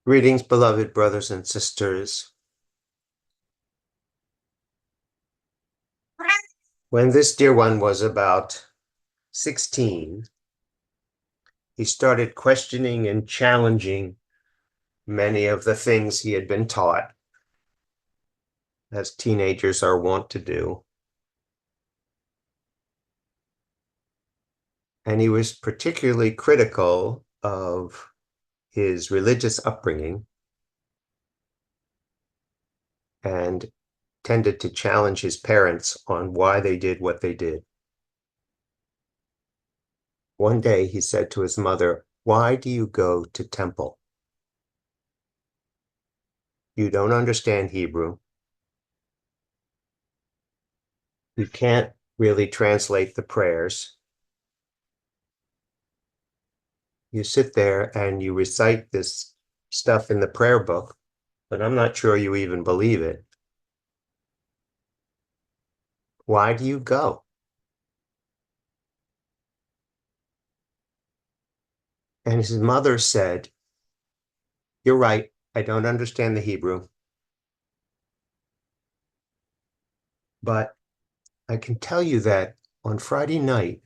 Greetings, beloved brothers and sisters. When this dear one was about 16, he started questioning and challenging many of the things he had been taught, as teenagers are wont to do. And he was particularly critical of his religious upbringing and tended to challenge his parents on why they did what they did. One day he said to his mother, "Why do you go to temple? You don't understand Hebrew. You can't really translate the prayers. You sit there and you recite this stuff in the prayer book, but I'm not sure you even believe it. Why do you go?" And his mother said, "You're right. I don't understand the Hebrew, but I can tell you that on Friday night,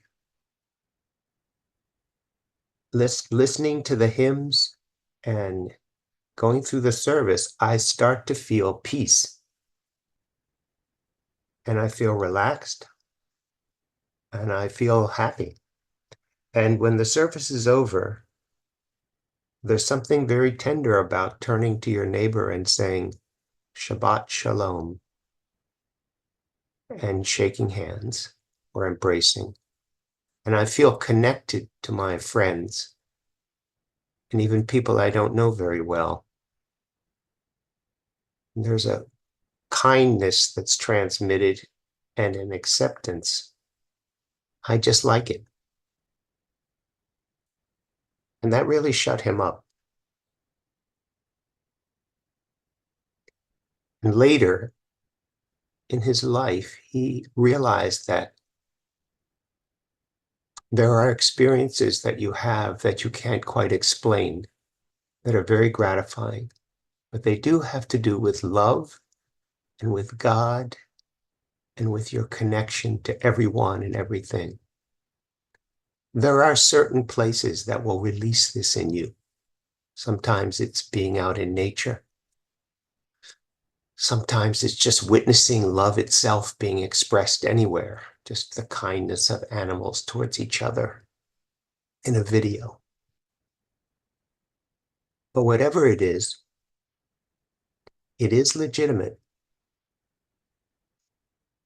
listening to the hymns and going through the service, I start to feel peace and I feel relaxed and I feel happy. And when the service is over, there's something very tender about turning to your neighbor and saying, Shabbat Shalom, and shaking hands or embracing. And I feel connected to my friends and even people I don't know very well. And there's a kindness that's transmitted and an acceptance. I just like it. And that really shut him up. And later in his life, he realized that there are experiences that you have that you can't quite explain that are very gratifying, but they do have to do with love and with God and with your connection to everyone and everything. There are certain places that will release this in you. Sometimes it's being out in nature. Sometimes it's just witnessing love itself being expressed anywhere, just the kindness of animals towards each other in a video. But whatever it is legitimate.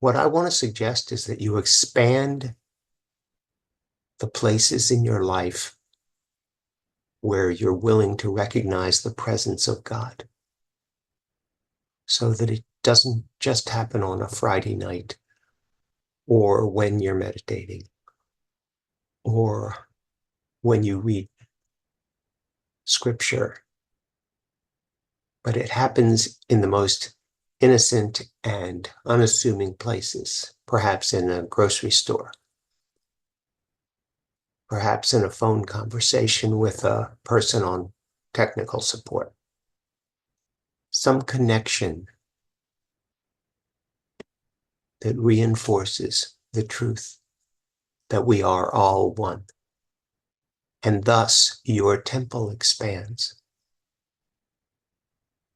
What I want to suggest is that you expand the places in your life where you're willing to recognize the presence of God so that it doesn't just happen on a Friday night or when you're meditating or when you read scripture, but it happens in the most innocent and unassuming places, perhaps in a grocery store, perhaps in a phone conversation with a person on technical support. Some connection that reinforces the truth that we are all one. And thus your temple expands.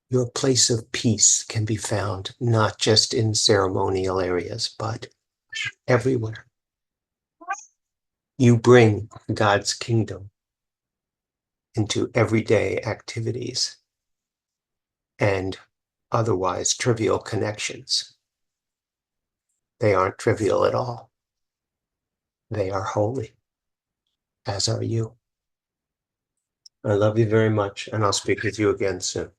Your place of peace can be found not just in ceremonial areas, but everywhere. You bring God's kingdom into everyday activities and otherwise trivial connections. They aren't trivial at all. They are holy, as are you. I love you very much, and I'll speak with you again soon.